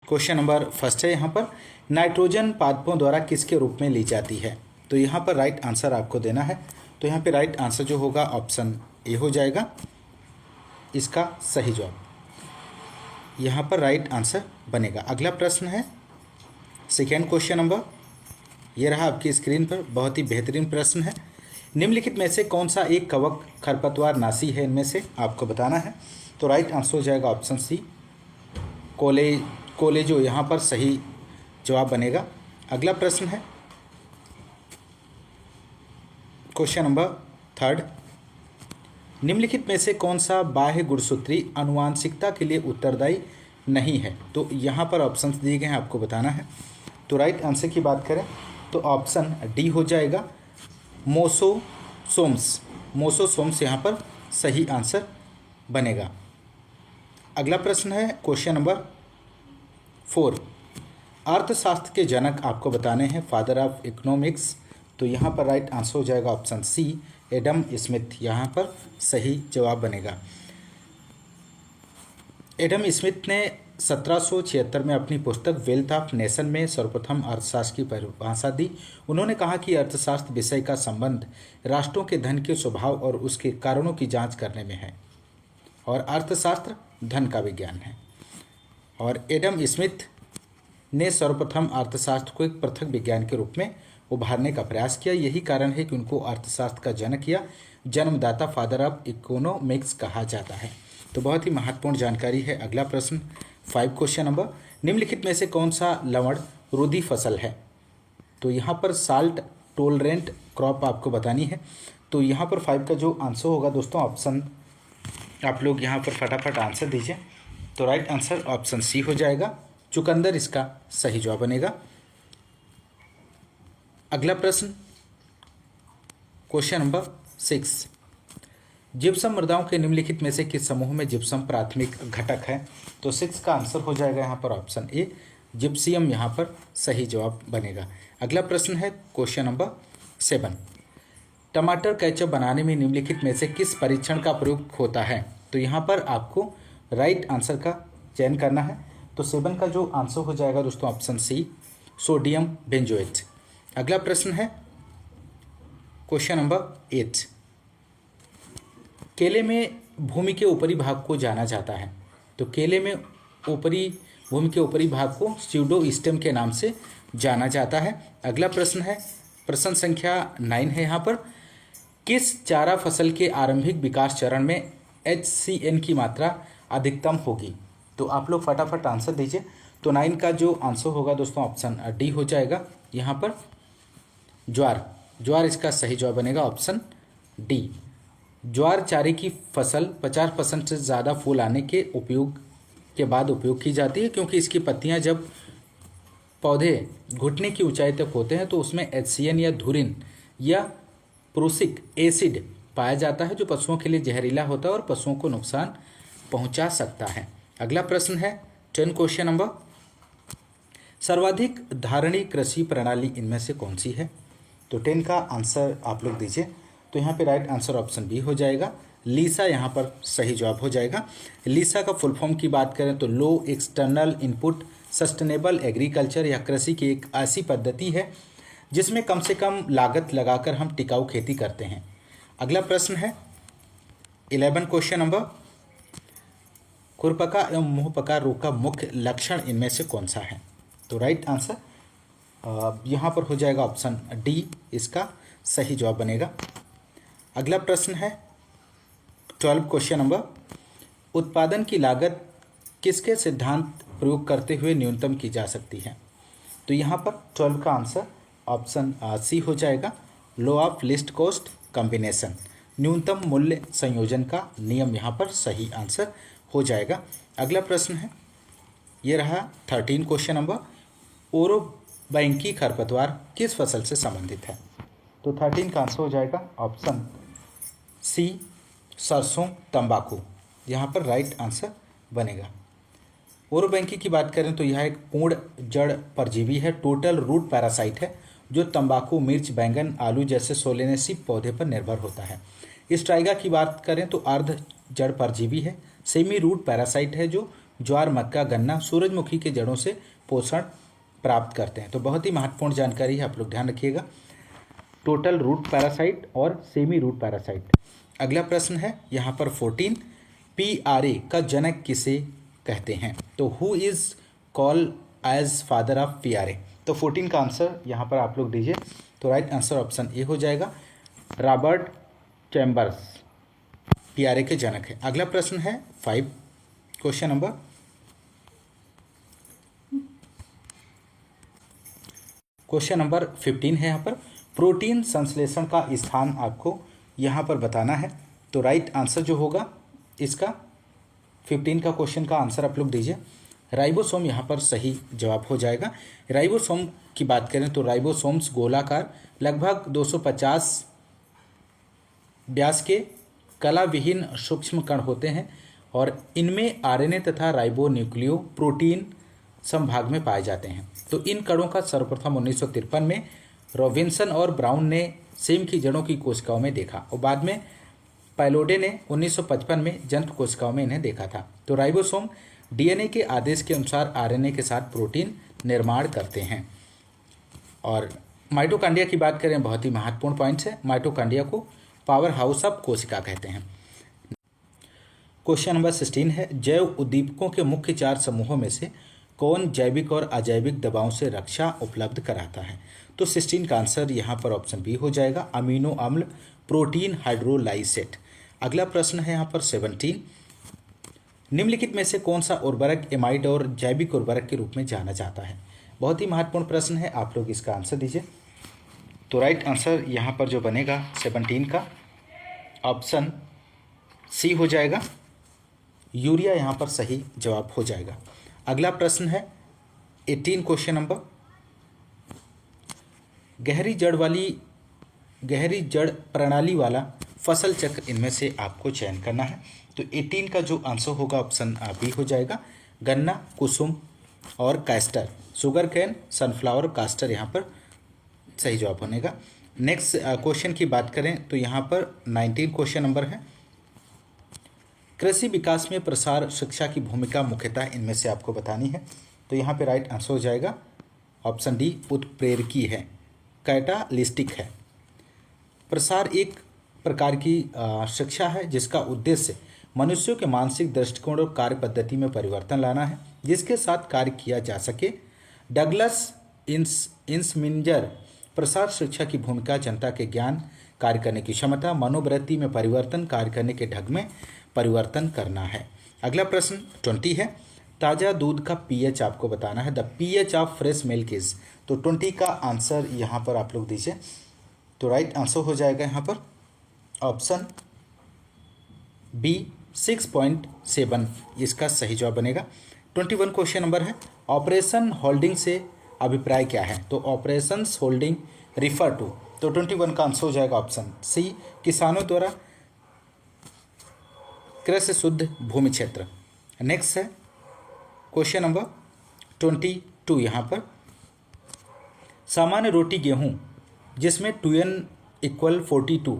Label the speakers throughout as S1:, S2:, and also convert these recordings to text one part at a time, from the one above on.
S1: Question number first है यहाँ पर, नाइट्रोजन पादपों द्वारा किसके रूप में ली जाती है? तो यहाँ पर राइट आंसर आपको देना है। तो यहाँ पे राइट आंसर जो होगा ऑप्शन ए हो जाएगा इसका सही जवाब, यहाँ पर राइट आंसर बनेगा। अगला प्रश्न है सेकेंड क्वेश्चन नंबर, ये रहा आपकी स्क्रीन पर, बहुत ही बेहतरीन प्रश्न है। निम्नलिखित में से कौन सा एक कवक खरपतवार नाशी है? इनमें से आपको बताना है। तो राइट आंसर हो जाएगा ऑप्शन सी कोलेजो, यहाँ पर सही जवाब बनेगा। अगला प्रश्न है क्वेश्चन नंबर थर्ड, निम्नलिखित में से कौन सा बाह्य गुणसूत्री आनुवांशिकता के लिए उत्तरदायी नहीं है? तो यहाँ पर ऑप्शंस दिए गए हैं, आपको बताना है। तो राइट आंसर की बात करें तो ऑप्शन डी हो जाएगा मोसोसोम्स यहाँ पर सही आंसर बनेगा। अगला प्रश्न है क्वेश्चन नंबर 4, अर्थशास्त्र के जनक आपको बताने हैं, फादर ऑफ इकोनॉमिक्स। तो यहाँ पर राइट आंसर हो जाएगा ऑप्शन सी एडम स्मिथ, यहाँ पर सही जवाब बनेगा। एडम स्मिथ ने 1776 में अपनी पुस्तक वेल्थ ऑफ नेशन में सर्वप्रथम अर्थशास्त्र की परिभाषा दी। उन्होंने कहा कि अर्थशास्त्र विषय का संबंध राष्ट्रों के धन के स्वभाव और उसके कारणों की जांच करने में है, और अर्थशास्त्र धन का विज्ञान है। और एडम स्मिथ ने सर्वप्रथम अर्थशास्त्र को एक पृथक विज्ञान के रूप में उभारने का प्रयास किया। यही कारण है कि उनको अर्थशास्त्र का जनक या जन्मदाता, फादर ऑफ इकोनॉमिक्स कहा जाता है। तो बहुत ही महत्वपूर्ण जानकारी है। अगला प्रश्न 5 क्वेश्चन नंबर, निम्नलिखित में से कौन सा लवण रोधी फसल है? तो यहाँ पर साल्ट टोलरेंट क्रॉप आपको बतानी है। तो यहाँ पर 5 का जो आंसर होगा दोस्तों, ऑप्शन आप लोग यहाँ पर फटाफट आंसर दीजिए। तो राइट आंसर ऑप्शन सी हो जाएगा, चुकंदर इसका सही जवाब बनेगा। अगला प्रश्न क्वेश्चन नंबर 6, जिप्सम मृदाओं के निम्नलिखित में से किस समूह में जिप्सम प्राथमिक घटक है? तो 6 का आंसर हो जाएगा यहाँ पर ऑप्शन ए जिप्सियम, यहाँ पर सही जवाब बनेगा। अगला प्रश्न है क्वेश्चन नंबर 7, टमाटर केचप बनाने में निम्नलिखित में से किस परीक्षण का प्रयोग होता है? तो यहाँ पर आपको राइट आंसर का चयन करना है। तो 7 का जो आंसर हो जाएगा दोस्तों ऑप्शन सी सोडियम बेंजोएट। अगला प्रश्न है क्वेश्चन नंबर 8, केले में भूमि के ऊपरी भाग को जाना जाता है। तो केले में भूमि के ऊपरी भाग को स्यूडोस्टेम के नाम से जाना जाता है। अगला प्रश्न है प्रश्न संख्या 9 है यहाँ पर, किस चारा फसल के आरंभिक विकास चरण में HCN की मात्रा अधिकतम होगी? तो आप लोग फटाफट आंसर दीजिए। तो 9 का जो आंसर होगा दोस्तों ऑप्शन डी हो जाएगा, यहाँ पर ज्वार इसका सही जवाब बनेगा ऑप्शन डी। ज्वार चारे की फसल 50% से ज़्यादा फूल आने के बाद उपयोग की जाती है, क्योंकि इसकी पत्तियां जब पौधे घुटने की ऊंचाई तक होते हैं तो उसमें HCN या धुरिन या प्रूसिक एसिड पाया जाता है, जो पशुओं के लिए जहरीला होता है और पशुओं को नुकसान पहुंचा सकता है। अगला प्रश्न है 10 क्वेश्चन नंबर, सर्वाधिक धारणी कृषि प्रणाली इनमें से कौन सी है? तो 10 का आंसर आप लोग दीजिए। तो यहाँ पे राइट आंसर ऑप्शन बी हो जाएगा, लीसा, यहाँ पर सही जवाब हो जाएगा। लीसा का फुल फॉर्म की बात करें तो लो एक्सटर्नल इनपुट सस्टेनेबल एग्रीकल्चर, या कृषि की एक ऐसी पद्धति है जिसमें कम से कम लागत लगाकर हम टिकाऊ खेती करते हैं। अगला प्रश्न है 11 क्वेश्चन नंबर, खुरपका एवं मुंहपका रोग का मुख्य लक्षण इनमें से कौन सा है? तो राइट आंसर यहाँ पर हो जाएगा ऑप्शन डी, इसका सही जवाब बनेगा। अगला प्रश्न है 12 क्वेश्चन नंबर, उत्पादन की लागत किसके सिद्धांत प्रयोग करते हुए न्यूनतम की जा सकती है? तो यहाँ पर 12 का आंसर ऑप्शन सी हो जाएगा, law of least cost combination, न्यूनतम मूल्य संयोजन का नियम, यहाँ पर सही आंसर हो जाएगा। अगला प्रश्न है, ये रहा 13 क्वेश्चन नंबर, ओरोबैंकी खरपतवार किस फसल से संबंधित है? तो 13 का आंसर हो जाएगा ऑप्शन सी सरसों तंबाकू, यहाँ पर राइट आंसर बनेगा। ओरोबैंकी की बात करें तो यह एक पूर्ण जड़ परजीवी है, टोटल रूट पैरासाइट है, जो तंबाकू, मिर्च, बैंगन, आलू जैसे सोलेनेसी पौधे पर निर्भर होता है। स्ट्राइगा की बात करें तो अर्ध जड़ परजीवी है, सेमी रूट पैरासाइट है जो ज्वार, मक्का, गन्ना, सूरजमुखी के जड़ों से पोषण प्राप्त करते हैं। तो बहुत ही महत्वपूर्ण जानकारी है, आप लोग ध्यान रखिएगा। टोटल रूट पैरासाइट और सेमी रूट पैरासाइट। अगला प्रश्न है यहाँ पर 14, PRA का जनक किसे कहते हैं? तो who is called as father of PRA? तो 14 का आंसर यहाँ पर आप लोग दीजिए। तो राइट आंसर ऑप्शन ए हो जाएगा, रॉबर्ट चैम्बर्स PRA के जनक है। अगला प्रश्न है 5, क्वेश्चन नंबर 15 है। यहाँ पर प्रोटीन संश्लेषण का स्थान आपको यहाँ पर बताना है। तो राइट आंसर जो होगा इसका 15 का क्वेश्चन का आंसर आप लोग दीजिए। राइबोसोम यहाँ पर सही जवाब हो जाएगा। राइबोसोम की बात करें तो राइबोसोम्स गोलाकार लगभग 250 व्यास के कला विहीन सूक्ष्म कण होते हैं और इनमें RNA तथा राइबो न्यूक्लियो प्रोटीन संभाग में पाए जाते हैं। तो इन कणों का सर्वप्रथम 1953 में रॉबिन्सन और ब्राउन ने सेम की जड़ों की कोशिकाओं में देखा और बाद में पैलोडे ने 1955 में जंतु कोशिकाओं में इन्हें देखा था। तो राइबोसोम DNA के आदेश के अनुसार RNA के साथ प्रोटीन निर्माण करते हैं। और माइटोकांड्रिया की बात करें, बहुत ही महत्वपूर्ण पॉइंट्स है। माइटोकांड्रिया को पावर हाउस ऑफ कोशिका कहते हैं। क्वेश्चन नंबर 16 है, जैव उद्दीपकों के मुख्य 4 समूहों में से कौन जैविक और अजैविक दबावों से रक्षा उपलब्ध कराता है? तो 16 का आंसर यहाँ पर ऑप्शन बी हो जाएगा, अमीनो अम्ल प्रोटीन हाइड्रोलाइसेट। अगला प्रश्न है यहाँ पर 17, निम्नलिखित में से कौन सा उर्वरक एमाइड और जैविक उर्वरक के रूप में जाना जाता है? बहुत ही महत्वपूर्ण प्रश्न है, आप लोग इसका आंसर दीजिए। तो राइट आंसर यहाँ पर जो बनेगा 17 का ऑप्शन सी हो जाएगा, यूरिया यहाँ पर सही जवाब हो जाएगा। अगला प्रश्न है 18, क्वेश्चन नंबर, गहरी जड़ प्रणाली वाला फसल चक्र इनमें से आपको चयन करना है। तो 18 का जो आंसर होगा ऑप्शन बी हो जाएगा, गन्ना, कुसुम और castor, sugar cane, sunflower, castor यहाँ पर सही जवाब बनेगा। नेक्स्ट क्वेश्चन की बात करें तो यहाँ पर 19 क्वेश्चन नंबर है, कृषि विकास में प्रसार शिक्षा की भूमिका मुख्यतः इनमें से आपको बतानी है। तो यहाँ पे राइट आंसर हो जाएगा ऑप्शन डी, उत्प्रेरकी है, कैटालिस्टिक है। प्रसार एक प्रकार की शिक्षा है जिसका उद्देश्य मनुष्यों के मानसिक दृष्टिकोण और कार्य पद्धति में परिवर्तन लाना है जिसके साथ कार्य किया जा सके। डगलस इंसमिंजर प्रसार शिक्षा की भूमिका जनता के ज्ञान, कार्य करने की क्षमता, मनोवृत्ति में परिवर्तन, कार्य करने के ढंग में परिवर्तन करना है। अगला प्रश्न 20 है, ताज़ा दूध का पीएच आपको बताना है। The pH of fresh milk is. तो 20 का आंसर यहाँ पर आप लोग दीजिए। तो राइट आंसर हो जाएगा यहाँ पर ऑप्शन बी, 6.7 इसका सही जवाब बनेगा। 21 क्वेश्चन नंबर है, ऑपरेशन होल्डिंग से अभिप्राय क्या है? तो ऑपरेशंस होल्डिंग रिफर टू। तो 21 का आंसर हो जाएगा ऑप्शन सी, किसानों द्वारा कृषि शुद्ध भूमि क्षेत्र। नेक्स्ट है क्वेश्चन नंबर 22, यहाँ पर सामान्य रोटी गेहूं जिसमें 2n = 42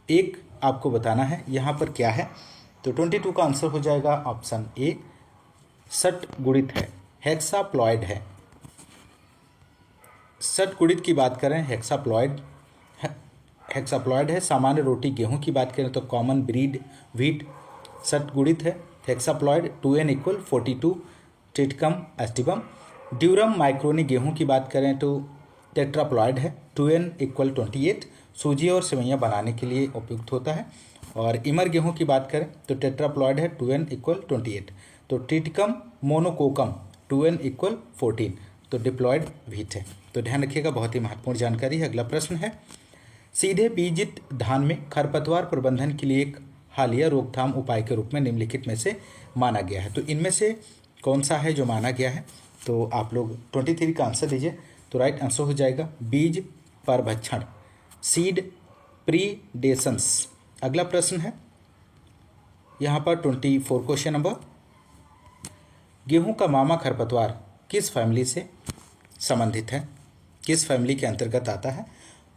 S1: एक आपको बताना है, यहाँ पर क्या है? तो 22 का आंसर हो जाएगा ऑप्शन ए, षटगुणित है, हेक्साप्लॉइड है। षटगुणित की बात करें हेक्साप्लॉइड है। सामान्य रोटी गेहूं की बात करें तो कॉमन ब्रीड व्हीट षटगुणित है, hexaploid. 2n = 42, Triticum aestivum. Durum macaroni गेहूं की बात करें तो टेट्राप्लॉइड है, 2n = 28, सूजी और सेवइयाँ बनाने के लिए उपयुक्त होता है। और इमर गेहूं की बात करें तो टेट्राप्लॉइड है, 2n = 28। तो ट्रिटिकम मोनोकोकम 2n = 14, तो डिप्लॉयड व्हीट है। तो ध्यान रखिएगा, बहुत ही महत्वपूर्ण जानकारी है। अगला प्रश्न है, सीधे बीजित धान में खरपतवार प्रबंधन के लिए एक हालिया रोकथाम उपाय के रूप में निम्नलिखित में से माना गया है। तो इनमें से कौन सा है जो माना गया है? तो आप लोग 23 का आंसर दीजिए। तो राइट आंसर हो जाएगा बीज परभक्षण, सीड प्रीडेशंस। अगला प्रश्न है यहाँ पर 24 क्वेश्चन नंबर, गेहूं का मामा खरपतवार किस फैमिली से संबंधित है, किस फैमिली के अंतर्गत आता है?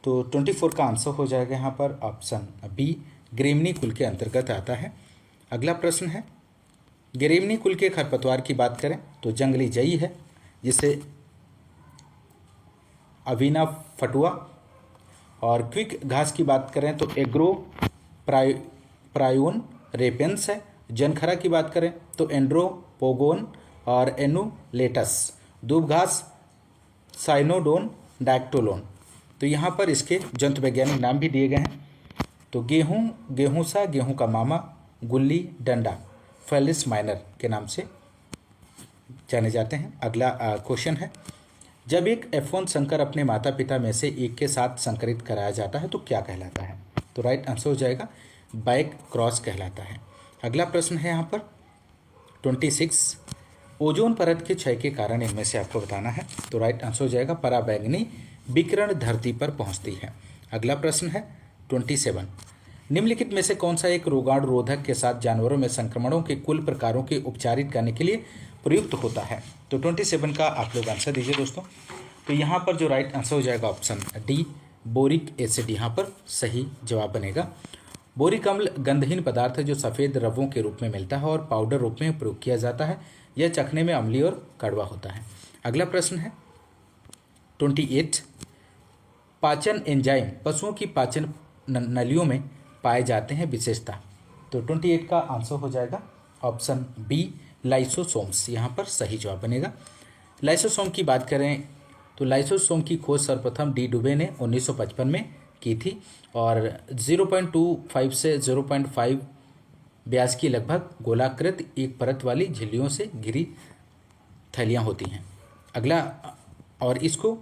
S1: तो 24 का आंसर हो जाएगा यहाँ पर ऑप्शन बी, ग्रेमनी कुल के अंतर्गत आता है। अगला प्रश्न है गिरेमनी कुल के खरपतवार की बात करें तो जंगली जई है, जिसे अवीना फटुआ। और क्विक घास की बात करें तो एग्रो प्रायोन रेपेंस है। जनखरा की बात करें तो एंड्रोपोगोन और एनुलेटस। दूब घास साइनोडोन डैक्टोलोन। तो यहाँ पर इसके जंतु वैज्ञानिक नाम भी दिए गए हैं। तो गेहूँ, गेहूँसा, गेहूँ का मामा, गुल्ली डंडा फेलिस माइनर के नाम से जाने जाते हैं। अगला क्वेश्चन है, जब एक F1 संकर अपने माता पिता में से एक के साथ संकरित कराया जाता है तो क्या कहलाता है? तो राइट आंसर हो जाएगा बैक क्रॉस कहलाता है। अगला प्रश्न है यहाँ पर 26, ओजोन परत के क्षय के कारण इनमें से आपको बताना है। तो राइट आंसर हो जाएगा पराबैंगनी विकिरण धरती पर पहुंचती है। अगला प्रश्न है 27, निम्नलिखित में से कौन सा एक रोगाणु रोधक के साथ जानवरों में संक्रमणों के कुल प्रकारों के उपचारित करने के लिए प्रयुक्त होता है? तो 27 का आप लोग आंसर दीजिए दोस्तों। तो यहाँ पर जो राइट आंसर हो जाएगा ऑप्शन डी, बोरिक एसिड यहाँ पर सही जवाब बनेगा। बोरिक अम्ल गंधहीन पदार्थ है जो सफ़ेद रवों के रूप में मिलता है और पाउडर रूप में प्रयोग किया जाता है। यह चखने में अम्लीय और कड़वा होता है। अगला प्रश्न है 28, पाचन एंजाइम पशुओं की पाचन नलियों में पाए जाते हैं, विशेषता। तो 28 का आंसर हो जाएगा ऑप्शन बी, लाइसोसोम्स यहाँ पर सही जवाब बनेगा। लाइसोसोम की बात करें तो लाइसोसोम की खोज सर्वप्रथम डी डुबे ने 1955 में की थी और 0.25 से 0.5 व्यास की लगभग गोलाकृत एक परत वाली झिल्लियों से घिरी थैलियाँ होती हैं। अगला, और इसको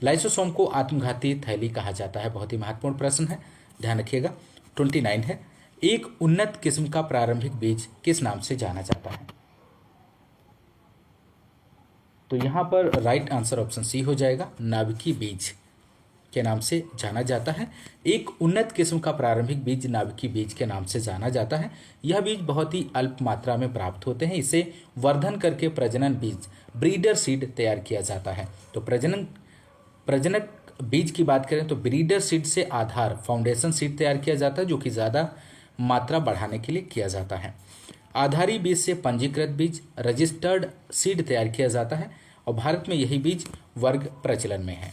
S1: लाइसोसोम को आत्मघाती थैली कहा जाता है। बहुत ही महत्वपूर्ण प्रश्न है, ध्यान रखिएगा। 29 है, एक उन्नत किस्म का प्रारंभिक बीज किस नाम से जाना जाता है? तो यहाँ पर राइट आंसर ऑप्शन सी हो जाएगा, नाभिकीय बीज के नाम से जाना जाता है। एक उन्नत किस्म का प्रारंभिक बीज नाभिकीय बीज के नाम से जाना जाता है। यह बीज बहुत ही अल्प मात्रा में प्राप्त होते हैं। इसे वर्धन करके प्रजनन बीज ब्रीडर सीड तैयार किया जाता है। तो प्रजनक बीज की बात करें तो ब्रीडर सीड से आधार फाउंडेशन सीड तैयार किया जाता है, जो कि ज़्यादा मात्रा बढ़ाने के लिए किया जाता है। आधारी बीज से पंजीकृत बीज रजिस्टर्ड सीड तैयार किया जाता है और भारत में यही बीज वर्ग प्रचलन में है।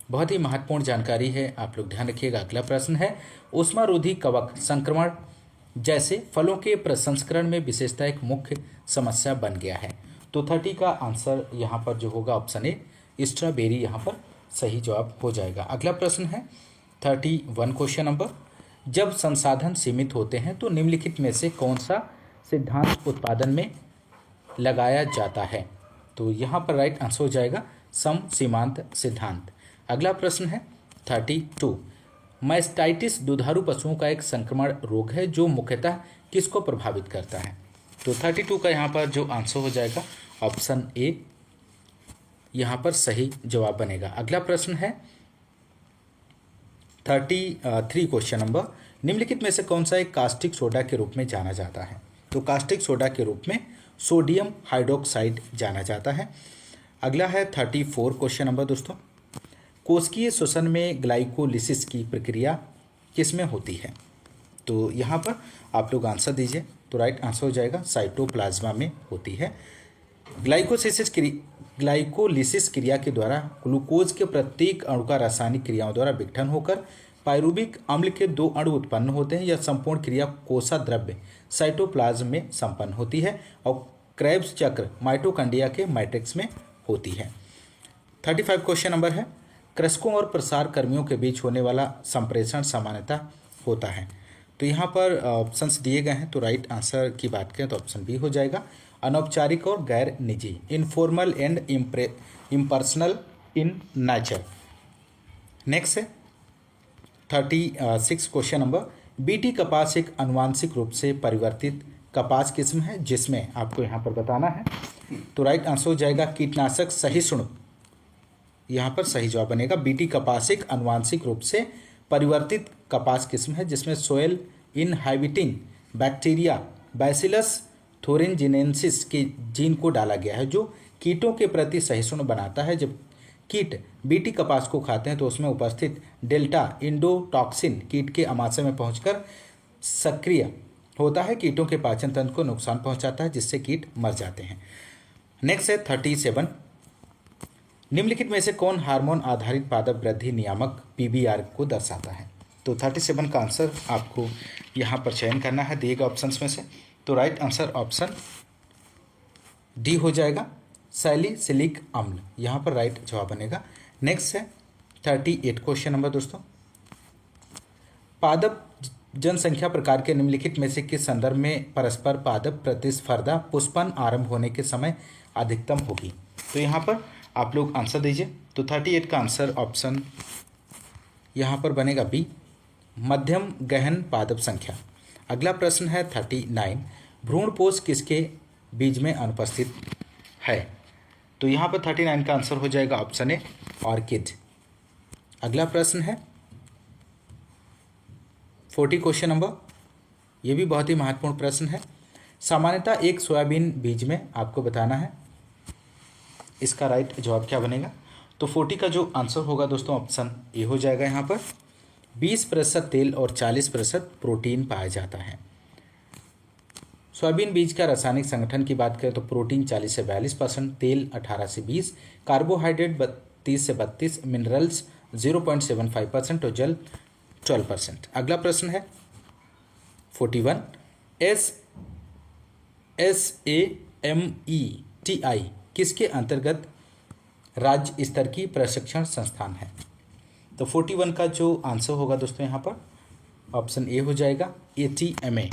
S1: बहुत ही महत्वपूर्ण जानकारी है, आप लोग ध्यान रखिएगा। अगला प्रश्न है, ऊष्मारोधी कवक संक्रमण जैसे फलों के प्रसंस्करण में विशेषता एक मुख्य समस्या बन गया है। तो 30 का आंसर यहाँ पर जो होगा ऑप्शन ए, स्ट्रॉबेरी यहाँ पर सही जवाब हो जाएगा। अगला प्रश्न है 31 क्वेश्चन नंबर, जब संसाधन सीमित होते हैं तो निम्नलिखित में से कौन सा सिद्धांत उत्पादन में लगाया जाता है? तो यहाँ पर राइट आंसर हो जाएगा सम सीमांत सिद्धांत। अगला प्रश्न है 32, मैस्टाइटिस दुधारू पशुओं का एक संक्रमण रोग है जो मुख्यतः किसको प्रभावित करता है? तो 32 का यहाँ पर जो आंसर हो जाएगा ऑप्शन ए यहाँ पर सही जवाब बनेगा। अगला प्रश्न है 33 क्वेश्चन नंबर, निम्नलिखित में से कौन सा एक कास्टिक सोडा के रूप में जाना जाता है? तो कास्टिक सोडा के रूप में सोडियम हाइड्रोक्साइड जाना जाता है। अगला है 34 क्वेश्चन नंबर दोस्तों, कोशिकीय श्वसन में ग्लाइकोलिसिस की प्रक्रिया किसमें होती है? तो यहाँ पर आप लोग आंसर दीजिए। तो राइट आंसर हो जाएगा साइटोप्लाज्मा में होती है। ग्लाइकोलिसिस क्रिया के द्वारा ग्लूकोज के प्रत्येक अणु का रासायनिक क्रियाओं द्वारा विघटन होकर पायरुविक अम्ल के 2 अणु उत्पन्न होते हैं। यह संपूर्ण क्रिया कोसा द्रव्य साइटोप्लाज्म में संपन्न होती है और क्रेब्स चक्र माइटोकॉन्ड्रिया के मैट्रिक्स में होती है। 35 क्वेश्चन नंबर है, कृषकों और प्रसार कर्मियों के बीच होने वाला संप्रेषण सामान्यतः होता है। तो यहाँ पर ऑप्शंस दिए गए हैं। तो राइट आंसर की बात करें तो ऑप्शन बी हो जाएगा, अनौपचारिक और गैर निजी, informal and impersonal in nature. Next है 36 क्वेश्चन नंबर, बीटी कपास एक आनुवांशिक रूप से परिवर्तित कपास किस्म है जिसमें आपको यहाँ पर बताना है। तो राइट आंसर हो जाएगा कीटनाशक सहिष्णु, यहाँ पर सही जवाब बनेगा। बीटी कपास एक आनुवांशिक रूप से परिवर्तित कपास किस्म है जिसमें सोयल इनहाइबिटिंग बैक्टीरिया बैसिलस थोरिनजिनेंसिस के जीन को डाला गया है जो कीटों के प्रति सहिष्णु बनाता है। जब कीट बीटी कपास को खाते हैं तो उसमें उपस्थित डेल्टा इंडोटॉक्सिन कीट के आमाशय में पहुंचकर सक्रिय होता है कीटों के पाचन तंत्र को नुकसान पहुंचाता है जिससे कीट मर जाते हैं। नेक्स्ट है 37, निम्नलिखित में से कौन हार्मोन आधारित पादप वृद्धि नियामक पीबीआर को दर्शाता है। तो 37 का आंसर आपको यहाँ पर चयन करना है दिए गए ऑप्शंस में से। तो राइट आंसर ऑप्शन डी हो जाएगा, सैलिसिलिक अम्ल, यहाँ पर राइट जवाब बनेगा। नेक्स्ट है 38 क्वेश्चन नंबर दोस्तों, पादप जनसंख्या प्रकार के निम्नलिखित में से किस संदर्भ में परस्पर पादप प्रतिस्पर्धा पुष्पन आरंभ होने के समय अधिकतम होगी। तो यहाँ पर आप लोग आंसर दीजिए। तो 38 का आंसर ऑप्शन यहाँ पर बनेगा बी, मध्यम गहन पादप संख्या। अगला प्रश्न है 39, भ्रूणपोष किसके बीज में अनुपस्थित है। तो यहाँ पर 39 का आंसर हो जाएगा ऑप्शन ए, ऑर्किड। अगला प्रश्न है 40 क्वेश्चन नंबर, ये भी बहुत ही महत्वपूर्ण प्रश्न है। सामान्यतः एक सोयाबीन बीज में आपको बताना है इसका राइट जवाब क्या बनेगा। तो 40 का जो आंसर होगा दोस्तों ऑप्शन ए हो जाएगा। यहाँ पर 20% तेल और 40% प्रोटीन पाया जाता है। सोयाबीन बीज का रासायनिक संगठन की बात करें तो प्रोटीन 40 से 42%, तेल 18 से 20, कार्बोहाइड्रेट 30 से 32, मिनरल्स 0.75% और जल 12%। अगला प्रश्न है 41, SAMETI किसके अंतर्गत राज्य स्तर की प्रशिक्षण संस्थान है। तो 41 का जो आंसर होगा दोस्तों यहाँ पर ऑप्शन ए हो जाएगा, ATMA।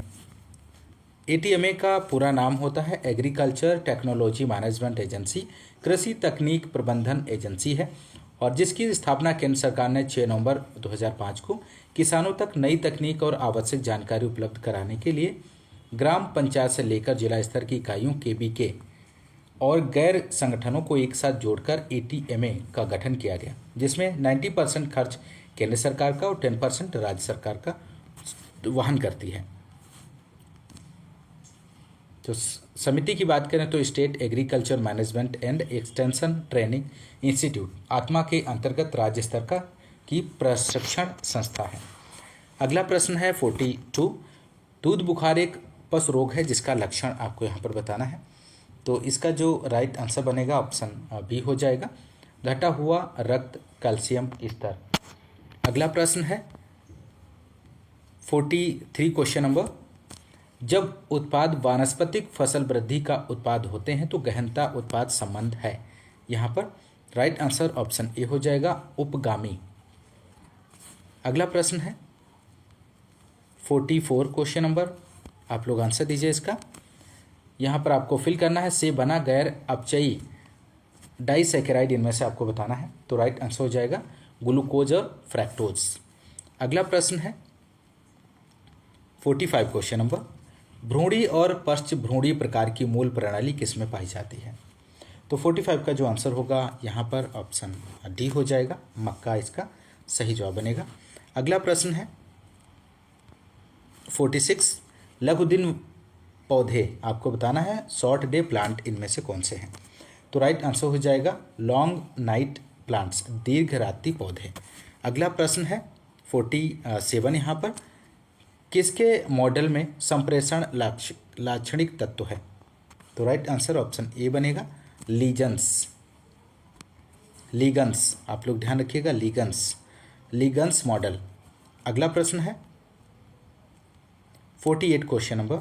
S1: ATMA का पूरा नाम होता है एग्रीकल्चर टेक्नोलॉजी मैनेजमेंट एजेंसी, कृषि तकनीक प्रबंधन एजेंसी है, और जिसकी स्थापना केंद्र सरकार ने 6 नवंबर 2005 को किसानों तक नई तकनीक और आवश्यक जानकारी उपलब्ध कराने के लिए ग्राम पंचायत से लेकर जिला स्तर की इकाइयों KVK और गैर संगठनों को एक साथ जोड़कर ATMA का गठन किया गया, जिसमें 90% खर्च केंद्र सरकार का और 10% राज्य सरकार का वहन करती है। तो समिति की बात करें तो state agriculture management and extension training institute आत्मा के अंतर्गत राज्य स्तर का की प्रशिक्षण संस्था है। अगला प्रश्न है 42, दूध बुखार एक पशु रोग है जिसका लक्षण आपको यहाँ पर बताना है। तो इसका जो राइट आंसर बनेगा ऑप्शन बी हो जाएगा, घटा हुआ रक्त कैल्शियम स्तर। अगला प्रश्न है 43 क्वेश्चन नंबर, जब उत्पाद वानस्पतिक फसल वृद्धि का उत्पाद होते हैं तो गहनता उत्पाद संबंध है। यहाँ पर राइट आंसर ऑप्शन ए हो जाएगा, उपगामी। अगला प्रश्न है 44 क्वेश्चन नंबर, आप लोग आंसर दीजिए इसका। यहाँ पर आपको फिल करना है से बना गैर अपचयी डाइसैकेराइड, इनमें से आपको बताना है। तो राइट आंसर हो जाएगा ग्लूकोज और फ्रैक्टोज। अगला प्रश्न है 45 क्वेश्चन नंबर, भ्रूणी और पश्च भ्रूणी प्रकार की मूल प्रणाली किसमें पाई जाती है। तो 45 का जो आंसर होगा यहाँ पर ऑप्शन डी हो जाएगा, मक्का इसका सही जवाब बनेगा। अगला प्रश्न है 46, लघुदिन पौधे आपको बताना है शॉर्ट डे प्लांट इनमें से कौन से हैं। तो राइट आंसर हो जाएगा लॉन्ग नाइट प्लांट्स, दीर्घ रात्रि पौधे। अगला प्रश्न है 47, यहाँ पर किसके मॉडल में संप्रेषण लाक्षणिक तत्व है। तो राइट आंसर ऑप्शन ए बनेगा, लीगन्स, आप लोग ध्यान रखिएगा, लीगन्स मॉडल। अगला प्रश्न है 48 क्वेश्चन नंबर,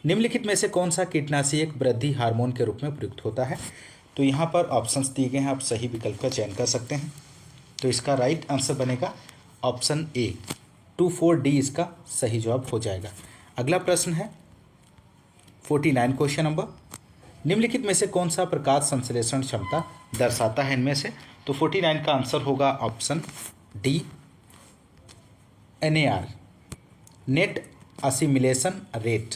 S1: निम्नलिखित में से कौन सा कीटनाशी एक वृद्धि हार्मोन के रूप में प्रयुक्त होता है। तो यहाँ पर ऑप्शंस दिए गए हैं, आप सही विकल्प का चयन कर सकते हैं। तो इसका राइट आंसर बनेगा ऑप्शन ए, 24D इसका सही जवाब हो जाएगा। अगला प्रश्न है 49 क्वेश्चन नंबर, निम्नलिखित में से कौन सा प्रकाश संश्लेषण क्षमता दर्शाता है इनमें से। तो 49 का आंसर होगा option D, NAR, net assimilation rate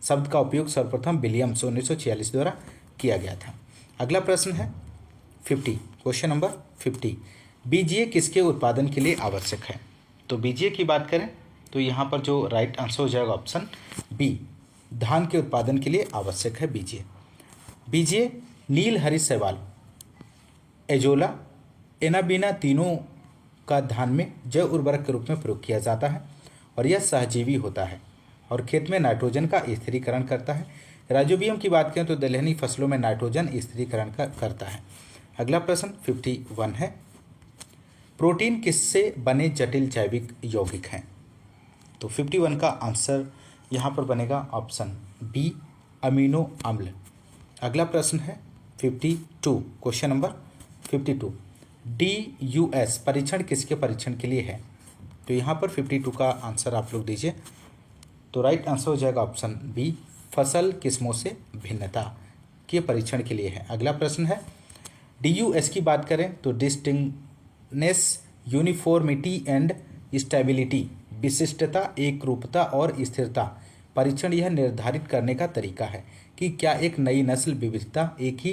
S1: शब्द का उपयोग सर्वप्रथम विलियम्स 1946 द्वारा किया गया था। अगला प्रश्न है 50 क्वेश्चन नंबर 50, बीजीए किसके उत्पादन के लिए आवश्यक है। तो बीजीए की बात करें तो यहाँ पर जो राइट आंसर हो जाएगा ऑप्शन बी, धान के उत्पादन के लिए आवश्यक है बीजीए नील हरित शैवाल, एजोला, एनाबीना तीनों का धान में जैव उर्वरक के रूप में प्रयोग किया जाता है और यह सहजीवी होता है। और खेत में नाइट्रोजन का स्थिरीकरण करता है। राइजोबियम की बात करें तो दलहनी फसलों में नाइट्रोजन स्थिरीकरण करता है। अगला प्रश्न 51 है, प्रोटीन किससे बने जटिल जैविक यौगिक हैं? तो 51 का आंसर यहाँ पर बनेगा ऑप्शन बी, अमीनो अम्ल। अगला प्रश्न है 52, क्वेश्चन नंबर 52, DUS परीक्षण किसके परीक्षण के लिए है? तो यहाँ पर 52 का आंसर आप लोग दीजिए। तो राइट आंसर हो जाएगा ऑप्शन बी, फसल किस्मों से भिन्नता के परीक्षण के लिए है। अगला प्रश्न है DUS की बात करें तो डिस्टिंगनेस, यूनिफॉर्मिटी एंड स्टेबिलिटी, विशिष्टता, एकरूपता और स्थिरता परीक्षण यह निर्धारित करने का तरीका है कि क्या एक नई नस्ल विविधता एक ही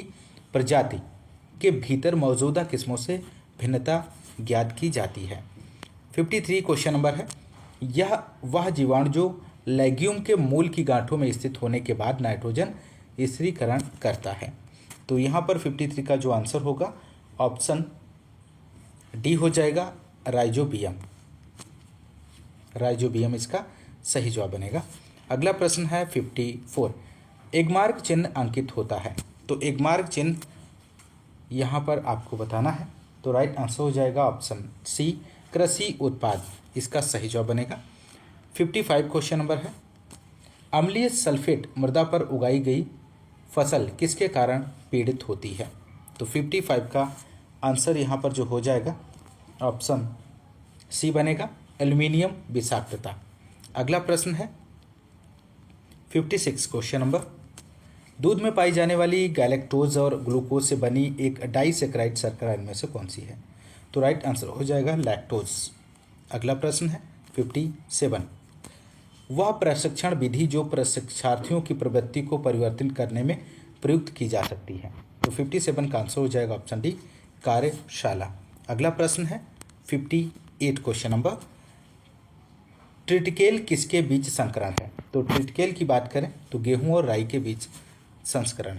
S1: प्रजाति के भीतर मौजूदा किस्मों से भिन्नता ज्ञात की जाती है। 53 क्वेश्चन नंबर है, यह वह जीवाणु जो लेग्यूम के मूल की गांठों में स्थित होने के बाद नाइट्रोजन स्थिरीकरण करता है। तो यहाँ पर 53 का जो आंसर होगा ऑप्शन डी हो जाएगा, राइजोबियम। राइजोबियम इसका सही जवाब बनेगा। अगला प्रश्न है 54, एगमार्क चिन्ह अंकित होता है। तो एगमार्क चिन्ह यहाँ पर आपको बताना है। तो राइट आंसर हो जाएगा ऑप्शन सी, कृषि उत्पाद इसका सही जवाब बनेगा। 55 क्वेश्चन नंबर है, अम्लीय सल्फेट मृदा पर उगाई गई फसल किसके कारण पीड़ित होती है? तो 55 का आंसर यहाँ पर जो हो जाएगा ऑप्शन सी बनेगा, एल्युमिनियम विषाक्तता। अगला प्रश्न है 56 क्वेश्चन नंबर, दूध में पाई जाने वाली गैलेक्टोज और ग्लूकोज से बनी एक डाइसेक्राइड शर्करा इनमें से कौन सी है? तो राइट आंसर हो जाएगा लैक्टोज। अगला प्रश्न है 57, वह प्रशिक्षण विधि जो प्रशिक्षार्थियों की प्रवृत्ति को परिवर्तित करने में प्रयुक्त की जा सकती है? तो 57 का आंसर हो जाएगा ऑप्शन डी, कार्यशाला। अगला प्रश्न है 58 क्वेश्चन नंबर, ट्रिटिकेल किसके बीच संकरण है? तो ट्रिटिकेल की बात करें तो गेहूं और राई के बीच संकरण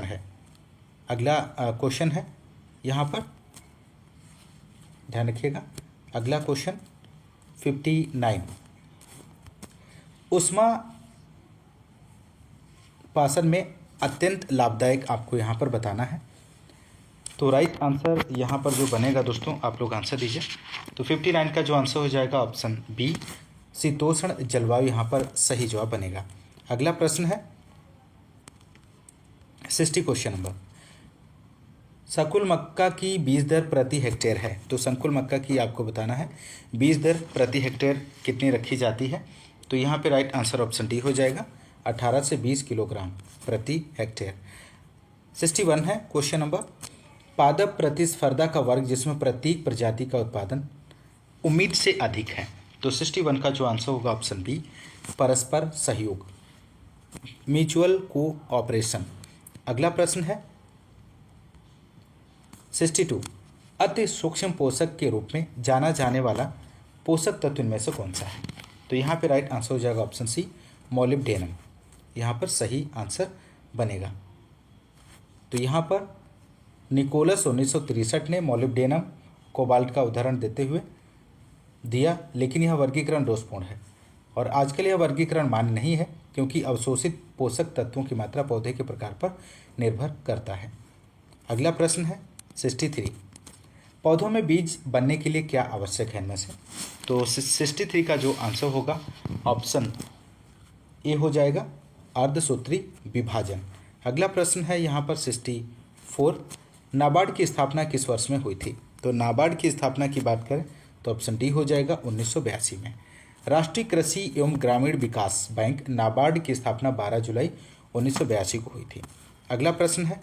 S1: है। अगला क्वेश्चन है यहाँ पर ध्यान रखिएगा। अगला क्वेश्चन 59, उष्मा पासन में अत्यंत लाभदायक आपको यहाँ पर बताना है। तो राइट आंसर यहाँ पर जो बनेगा दोस्तों आप लोग आंसर दीजिए। तो 59 का जो आंसर हो जाएगा ऑप्शन बी, शीतोष्ण जलवायु यहाँ पर सही जवाब बनेगा। अगला प्रश्न है 60 क्वेश्चन नंबर, संकुल मक्का की बीज दर प्रति हेक्टेयर है। तो संकुल मक्का की आपको बताना है बीज दर प्रति हेक्टेयर कितनी रखी जाती है? तो यहाँ पे राइट आंसर ऑप्शन डी हो जाएगा, 18 से 20 किलोग्राम प्रति हेक्टेयर। 61 है क्वेश्चन नंबर, पादप प्रतिस्पर्धा का वर्ग जिसमें प्रत्येक प्रजाति का उत्पादन उम्मीद से अधिक है। तो 61 का जो आंसर होगा ऑप्शन बी, परस्पर सहयोग, म्यूचुअल कोऑपरेशन। अगला प्रश्न है 62, अति सूक्ष्म पोषक के रूप में जाना जाने वाला पोषक तत्व इनमें से कौन सा है? तो यहाँ पे राइट आंसर हो जाएगा ऑप्शन सी, मोलिब्डेनम। यहाँ पर सही आंसर बनेगा। तो यहाँ पर निकोलस 1963 ने मोलिब्डेनम कोबाल्ट का उदाहरण देते हुए दिया, लेकिन यह वर्गीकरण दोषपूर्ण है और आजकल यह वर्गीकरण मान्य नहीं है क्योंकि अवशोषित पोषक तत्वों की मात्रा पौधे के प्रकार पर निर्भर करता है। अगला प्रश्न है 63, पौधों में बीज बनने के लिए क्या आवश्यक है इनमें से? तो 63 का जो आंसर होगा ऑप्शन ए हो जाएगा, अर्धसूत्री विभाजन। अगला प्रश्न है यहाँ पर 64, नाबार्ड की स्थापना किस वर्ष में हुई थी? तो नाबार्ड की स्थापना की बात करें तो ऑप्शन डी हो जाएगा 1982 में। राष्ट्रीय कृषि एवं ग्रामीण विकास बैंक नाबार्ड की स्थापना 12 जुलाई 1982 को हुई थी। अगला प्रश्न है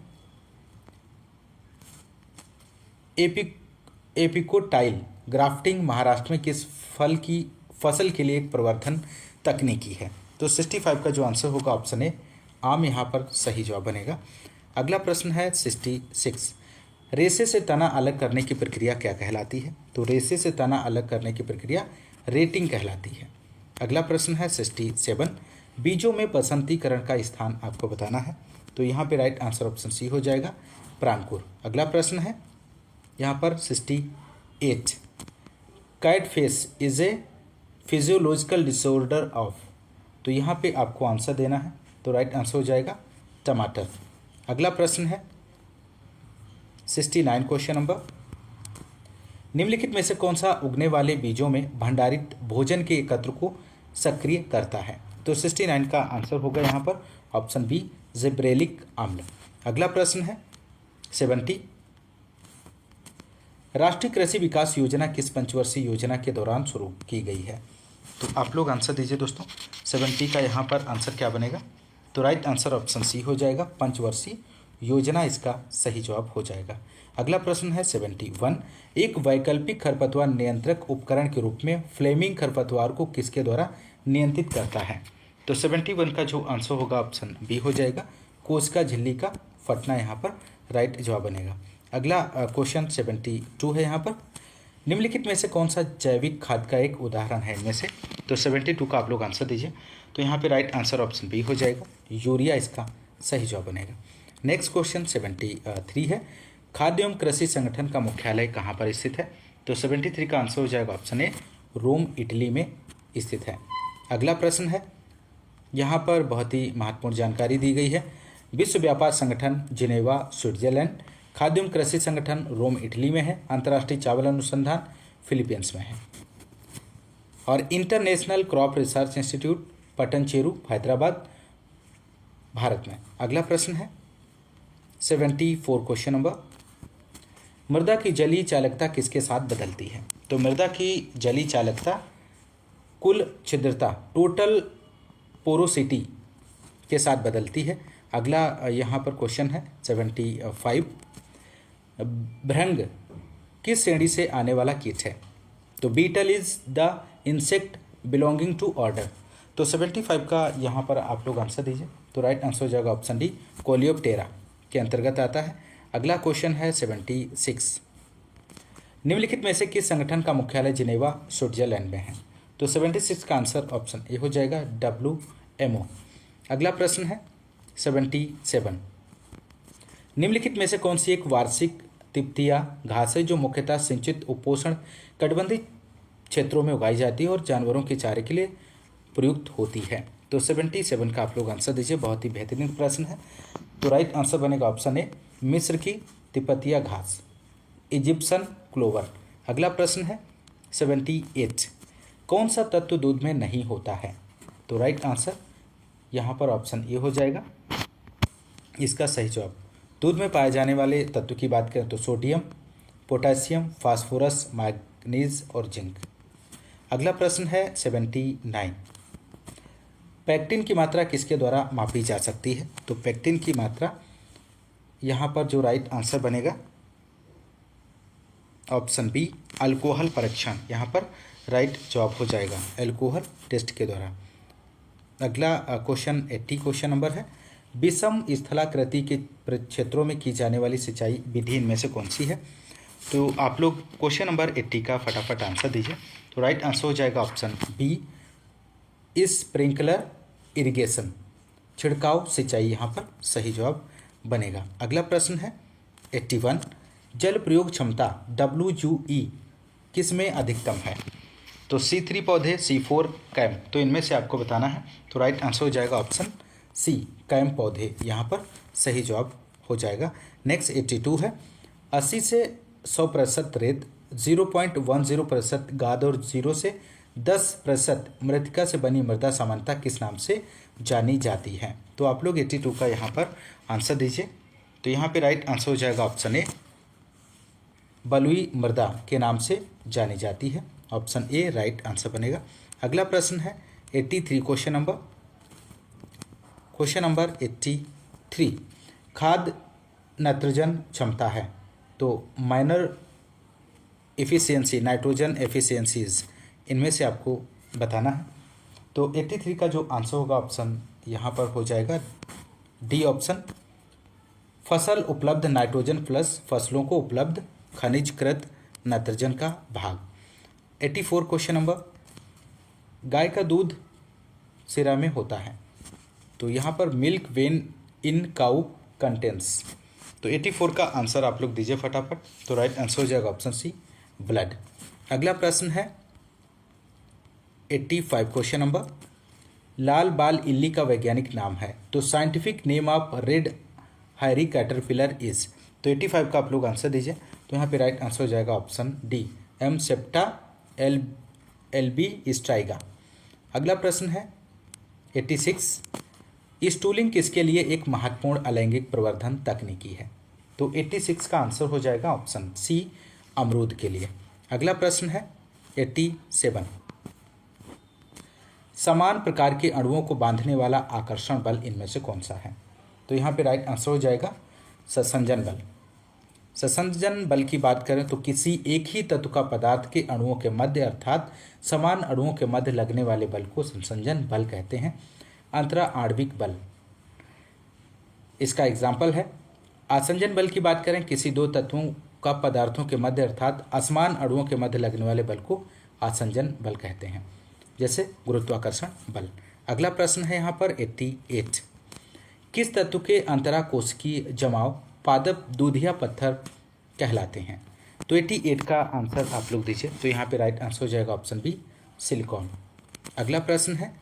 S1: एपिकोटाइल ग्राफ्टिंग महाराष्ट्र में किस फसल के लिए एक प्रवर्धन तकनीकी है? तो 65 का जो आंसर होगा ऑप्शन ए, आम यहाँ पर सही जवाब बनेगा। अगला प्रश्न है 66, रेशे से तना अलग करने की प्रक्रिया क्या कहलाती है? तो रेशे से तना अलग करने की प्रक्रिया रेटिंग कहलाती है। अगला प्रश्न है 67, बीजों में बसंतीकरण का स्थान आपको बताना है। तो यहाँ पे राइट आंसर ऑप्शन सी हो जाएगा, प्राणकुर। अगला प्रश्न है यहाँ पर 68, catfish is a physiological disorder of, तो यहाँ पे आपको आंसर देना है। तो राइट आंसर हो जाएगा टमाटर। अगला प्रश्न है 69 क्वेश्चन नंबर, निम्नलिखित में से कौन सा उगने वाले बीजों में भंडारित भोजन के एकत्र को सक्रिय करता है? तो 69 का आंसर होगा यहाँ पर ऑप्शन बी, जिब्रेलिक अम्ल। अगला प्रश्न है 70, राष्ट्रीय कृषि विकास योजना किस पंचवर्षीय योजना के दौरान शुरू की गई है? तो आप लोग आंसर दीजिए दोस्तों। 70 का यहाँ पर आंसर क्या बनेगा? तो राइट आंसर ऑप्शन सी हो जाएगा, पंचवर्षीय योजना इसका सही जवाब हो जाएगा। अगला प्रश्न है 71, एक वैकल्पिक खरपतवार नियंत्रक उपकरण के रूप में फ्लेमिंग खरपतवार को किसके द्वारा नियंत्रित करता है? तो 71 का जो आंसर होगा ऑप्शन बी हो जाएगा, कोशिका झिल्ली का फटना यहाँ पर राइट जवाब बनेगा। अगला क्वेश्चन 72 है यहाँ पर, निम्नलिखित में से कौन सा जैविक खाद का एक उदाहरण है इनमें से? तो 72 का आप लोग आंसर दीजिए। तो यहाँ पे राइट आंसर ऑप्शन बी हो जाएगा, यूरिया इसका सही जवाब बनेगा। नेक्स्ट क्वेश्चन 73 है, खाद्य एवं कृषि संगठन का मुख्यालय कहाँ पर स्थित है? तो 73 का आंसर हो जाएगा ऑप्शन ए, रोम इटली में स्थित है। अगला प्रश्न है, यहाँ पर बहुत ही महत्वपूर्ण जानकारी दी गई है, विश्व व्यापार संगठन जिनेवा स्विट्जरलैंड, खाद्य एवं कृषि संगठन रोम इटली में है, अंतर्राष्ट्रीय चावल अनुसंधान फिलीपींस में है, और international crop research institute Patancheru Hyderabad Bharat में। अगला प्रश्न है 74 क्वेश्चन नंबर, मृदा की जलीय चालकता किसके साथ बदलती है? तो मृदा की जलीय चालकता कुल छिद्रता टोटल पोरोसिटी के साथ बदलती है। अगला यहाँ पर क्वेश्चन है 75, भृंग किस श्रेणी से आने वाला कीट है? तो beetle is the insect belonging to order. तो 75 का यहाँ पर आप लोग आंसर दीजिए। तो राइट आंसर हो जाएगा ऑप्शन डी, कोलियोप्टेरा के अंतर्गत आता है। अगला क्वेश्चन है 76, निम्नलिखित में से किस संगठन का मुख्यालय जिनेवा स्विट्जरलैंड में है? तो 76 का आंसर ऑप्शन ए हो जाएगा, WMO। अगला प्रश्न है 77, निम्नलिखित में से कौन सी एक वार्षिक तिपतिया घास है जो मुख्यतः सिंचित उपोष्ण कटिबंधीय क्षेत्रों में उगाई जाती है और जानवरों के चारे के लिए प्रयुक्त होती है? तो 77 का आप लोग आंसर दीजिए, बहुत ही बेहतरीन प्रश्न है। तो राइट आंसर बनेगा ऑप्शन ए, मिस्र की तिपतिया घास, इजिप्शियन क्लोवर। अगला प्रश्न है 78, कौन सा तत्व दूध में नहीं होता है? तो राइट आंसर यहाँ पर ऑप्शन ए हो जाएगा, इसका सही जवाब। दूध में पाए जाने वाले तत्व की बात करें तो सोडियम, पोटेशियम, फास्फोरस, मैग्नीज और जिंक। अगला प्रश्न है 79, पैक्टिन की मात्रा किसके द्वारा मापी जा सकती है? तो पैक्टिन की मात्रा यहाँ पर जो राइट आंसर बनेगा ऑप्शन बी, अल्कोहल परीक्षण, यहाँ पर राइट जवाब हो जाएगा, अल्कोहल टेस्ट के द्वारा। अगला क्वेश्चन 80 क्वेश्चन नंबर है, विषम स्थलाकृति के क्षेत्रों में की जाने वाली सिंचाई विधि इनमें से कौन सी है? तो आप लोग क्वेश्चन नंबर 80 का फटाफट आंसर दीजिए। तो राइट आंसर हो जाएगा ऑप्शन बी, स्प्रिंकलर इरिगेशन, छिड़काव सिंचाई यहाँ पर सही जवाब बनेगा। अगला प्रश्न है 81, जल प्रयोग क्षमता WUE किस में अधिकतम है? तो C3 पौधे, C4 कैम, तो इनमें से आपको बताना है। तो राइट आंसर हो जाएगा ऑप्शन सी, कैम पौधे, यहाँ पर सही जवाब हो जाएगा। नेक्स्ट 82 है, 80 से 100% रेत, 0.10% गाद और 0 से 10% मृतिका से बनी मृदा सामान्यतः किस नाम से जानी जाती है? तो आप लोग 82 का यहाँ पर आंसर दीजिए। तो यहाँ पे राइट आंसर हो जाएगा ऑप्शन ए, बलुई मृदा के नाम से जानी जाती है, ऑप्शन ए राइट आंसर बनेगा। अगला प्रश्न है 83 क्वेश्चन नंबर 83, खाद नाइट्रोजन क्षमता है, तो माइनर एफिशिएंसी, नाइट्रोजन एफिशिएंसीज, इनमें से आपको बताना है। तो 83 का जो आंसर होगा ऑप्शन यहाँ पर हो जाएगा डी ऑप्शन, फसल उपलब्ध नाइट्रोजन प्लस फसलों को उपलब्ध खनिजकृत नाइट्रोजन का भाग। 84 क्वेश्चन नंबर, गाय का दूध सिरा में होता है, तो यहाँ पर milk when in cow contents. तो 84 का आंसर आप लोग दीजिए फटाफट। तो राइट आंसर हो जाएगा ऑप्शन सी, ब्लड। अगला प्रश्न है 85 क्वेश्चन नंबर, लाल बाल इल्ली का वैज्ञानिक नाम है, तो scientific name of red Harry caterpillar is. तो 85 का आप लोग आंसर दीजिए। तो यहाँ पे राइट आंसर हो जाएगा ऑप्शन डी, एम सेप्टा एल बी स्ट्राइगा। अगला प्रश्न है 86, स्टूलिंग किसके लिए एक महत्वपूर्ण अलैंगिक प्रवर्धन तकनीकी है। तो 86 का आंसर हो जाएगा ऑप्शन सी, अमरूद के लिए। अगला प्रश्न है 87, समान प्रकार के अणुओं को बांधने वाला आकर्षण बल इनमें से कौन सा है। तो यहाँ पे राइट आंसर हो जाएगा ससंजन बल। ससंजन बल की बात करें तो किसी एक ही तत्व का पदार्थ के अणुओं के मध्य अर्थात समान अणुओं के मध्य लगने वाले बल को ससंजन बल कहते हैं। अंतरा आणविक बल इसका एग्जाम्पल है। आसंजन बल की बात करें किसी दो तत्वों का पदार्थों के मध्य अर्थात असमान अणुओं के मध्य लगने वाले बल को आसंजन बल कहते हैं, जैसे गुरुत्वाकर्षण बल। अगला प्रश्न है यहाँ पर 88, किस तत्व के अंतरा कोशिकीय जमाव पादप दूधिया पत्थर कहलाते हैं। तो 88 का आंसर आप लोग दीजिए। तो यहाँ पे राइट आंसर हो जाएगा ऑप्शन बी, सिलिकॉन। अगला प्रश्न है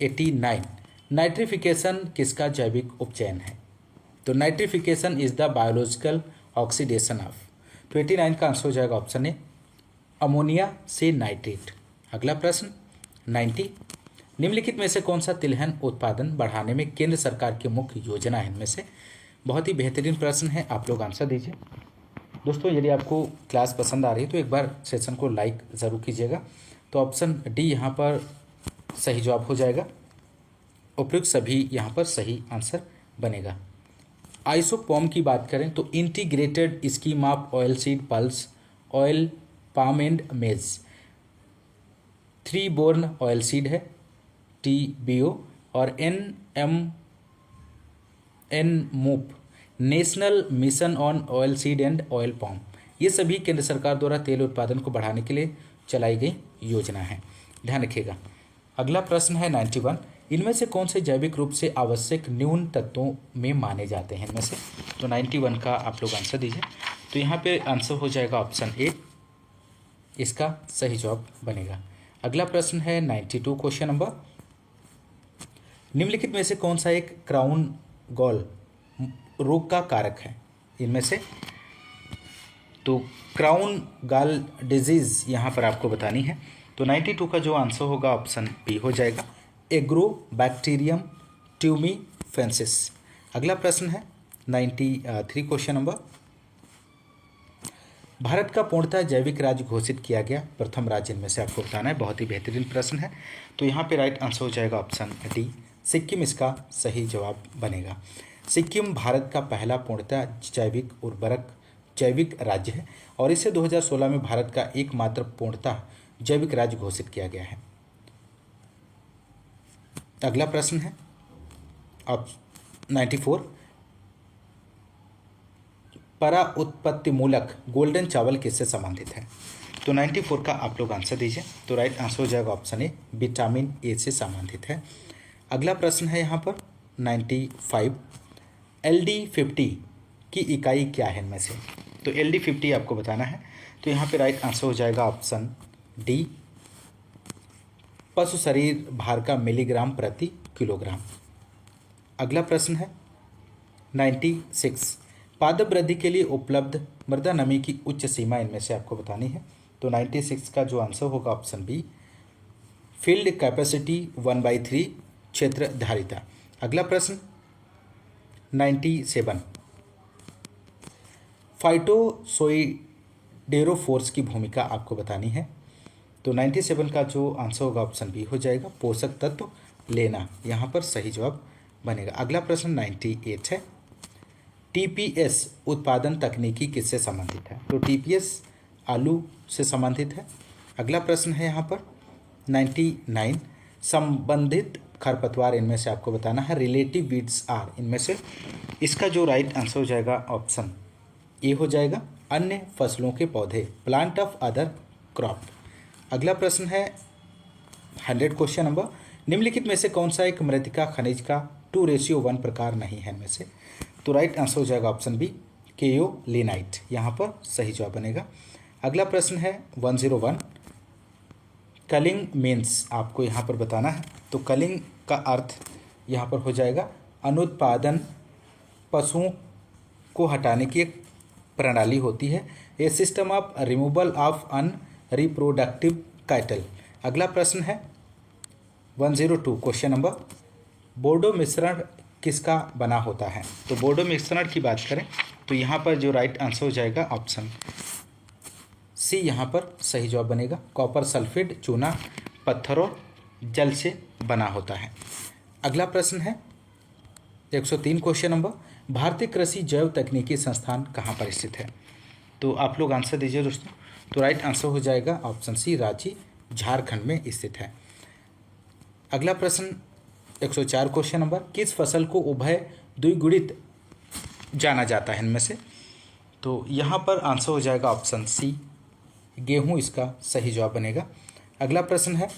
S1: 89, नाइट्रिफिकेशन किसका जैविक उपचयन है। तो nitrification is the biological oxidation of. तो 89 का आंसर हो जाएगा ऑप्शन ए, अमोनिया से नाइट्रेट। अगला प्रश्न 90, निम्नलिखित में से कौन सा तिलहन उत्पादन बढ़ाने में केंद्र सरकार की मुख्य योजना है इनमें से। बहुत ही बेहतरीन प्रश्न है, आप लोग आंसर दीजिए। दोस्तों यदि आपको क्लास पसंद आ रही है तो एक बार सेशन को लाइक ज़रूर कीजिएगा। तो ऑप्शन डी यहाँ पर सही जवाब हो जाएगा। उपयुक्त सभी यहाँ पर सही आंसर बनेगा। आइसोपॉम की बात करें तो integrated scheme of oil seed pulse oil palm and maize, 3 borne oil seed है TBO, और NMOP national mission on oil seed and oil palm, ये सभी केंद्र सरकार द्वारा तेल उत्पादन को बढ़ाने के लिए चलाई गई योजना है, ध्यान रखिएगा। अगला प्रश्न है 91, इनमें से कौन से जैविक रूप से आवश्यक न्यून तत्वों में माने जाते हैं इनमें से। तो 91 का आप लोग आंसर दीजिए। तो यहाँ पे आंसर हो जाएगा ऑप्शन ए, इसका सही जवाब बनेगा। अगला प्रश्न है 92 क्वेश्चन नंबर, निम्नलिखित में से कौन सा एक क्राउन गॉल रोग का कारक है इनमें से। तो क्राउन गॉल डिजीज यहाँ पर आपको बतानी है। तो 92 का जो आंसर होगा ऑप्शन बी हो जाएगा, एग्रोबैक्टीरियम ट्यूमीफेंसिस। अगला प्रश्न है 93 क्वेश्चन नंबर, भारत का पूर्णतः जैविक राज्य घोषित किया गया प्रथम राज्य इनमें से आपको बताना है। बहुत ही बेहतरीन प्रश्न है। तो यहाँ पे राइट आंसर हो जाएगा ऑप्शन डी, सिक्किम इसका सही जवाब बनेगा। सिक्किम भारत का पहला पूर्णतः जैविक राज्य है और इसे 2016 में भारत का एकमात्र पूर्णतः जैविक राज्य घोषित किया गया है। अगला प्रश्न है अब 94, परा उत्पत्ति मूलक गोल्डन चावल किससे संबंधित है। तो 94 का आप लोग आंसर दीजिए। तो राइट आंसर हो जाएगा ऑप्शन ए, विटामिन ए से संबंधित है। अगला प्रश्न है यहाँ पर 95, LD50 की इकाई क्या है इनमें से। तो LD50 आपको बताना है। तो यहाँ पे राइट आंसर हो जाएगा ऑप्शन डी, पशु शरीर भार का मिलीग्राम प्रति किलोग्राम। अगला प्रश्न है 96, पादप वृद्धि के लिए उपलब्ध मृदा नमी की उच्च सीमा इनमें से आपको बतानी है। तो 96 का जो आंसर होगा ऑप्शन बी, फील्ड कैपेसिटी 1/3 क्षेत्र धारिता। अगला प्रश्न 97, फाइटोसोइडेरोफोर्स की भूमिका आपको बतानी है। तो 97 का जो आंसर होगा ऑप्शन बी हो जाएगा, पोषक तत्व लेना, यहाँ पर सही जवाब बनेगा। अगला प्रश्न 98 है, TPS उत्पादन तकनीकी किससे संबंधित है। तो TPS आलू से संबंधित है। अगला प्रश्न है यहाँ पर 99, संबंधित खरपतवार इनमें से आपको बताना है, रिलेटिव वीड्स आर इनमें से। इसका जो राइट आंसर हो जाएगा ऑप्शन ए हो जाएगा, अन्य फसलों के पौधे, प्लांट ऑफ अदर क्रॉप। अगला प्रश्न है 100 क्वेश्चन नंबर, निम्नलिखित में से कौन सा एक मृत्तिका खनिज का 2:1 प्रकार नहीं है इनमें से। तो राइट आंसर हो जाएगा ऑप्शन बी, केओलिनाइट, यहाँ पर सही जवाब बनेगा। अगला प्रश्न है 101, कलिंग मीन्स आपको यहाँ पर बताना है। तो कलिंग का अर्थ यहाँ पर हो जाएगा अनुत्पादन पशुओं को हटाने की एक प्रणाली होती है। A system of removal of unreproductive cattle. अगला प्रश्न है 102 क्वेश्चन नंबर, बोर्डो मिश्रण किसका बना होता है? तो बोर्डो मिश्रण की बात करें तो यहाँ पर जो राइट आंसर हो जाएगा ऑप्शन सी यहाँ पर सही जवाब बनेगा। कॉपर सल्फेट चूना पत्थर और जल से बना होता है। अगला प्रश्न है 103 क्वेश्चन नंबर, भारतीय कृषि जैव तकनीकी संस्थान कहाँ पर स्थित है? तो आप लोग आंसर दीजिए दोस्तों। तो राइट आंसर हो जाएगा ऑप्शन सी, रांची झारखंड में स्थित है। अगला प्रश्न 104 क्वेश्चन नंबर, किस फसल को उभय द्विगुणित जाना जाता है इनमें से? तो यहाँ पर आंसर हो जाएगा ऑप्शन सी, गेहूं इसका सही जवाब बनेगा। अगला प्रश्न है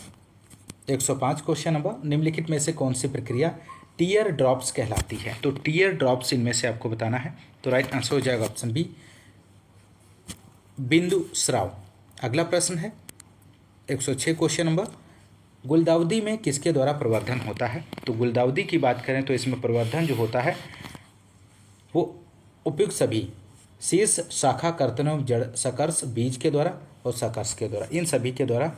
S1: 105 क्वेश्चन नंबर, निम्नलिखित में से कौन सी प्रक्रिया टीयर ड्रॉप्स कहलाती है? तो टीयर ड्रॉप्स इनमें से आपको बताना है। तो राइट आंसर हो जाएगा ऑप्शन बी, बिंदु स्राव। अगला प्रश्न है 106 क्वेश्चन नंबर, गुलदाउदी में किसके द्वारा प्रवर्धन होता है? तो गुलदाउदी की बात करें तो इसमें प्रवर्धन जो होता है वो उपयुक्त सभी शीर्ष शाखा कर्तन एवं जड़ सकर्ष बीज के द्वारा और सकर्ष के द्वारा, इन सभी के द्वारा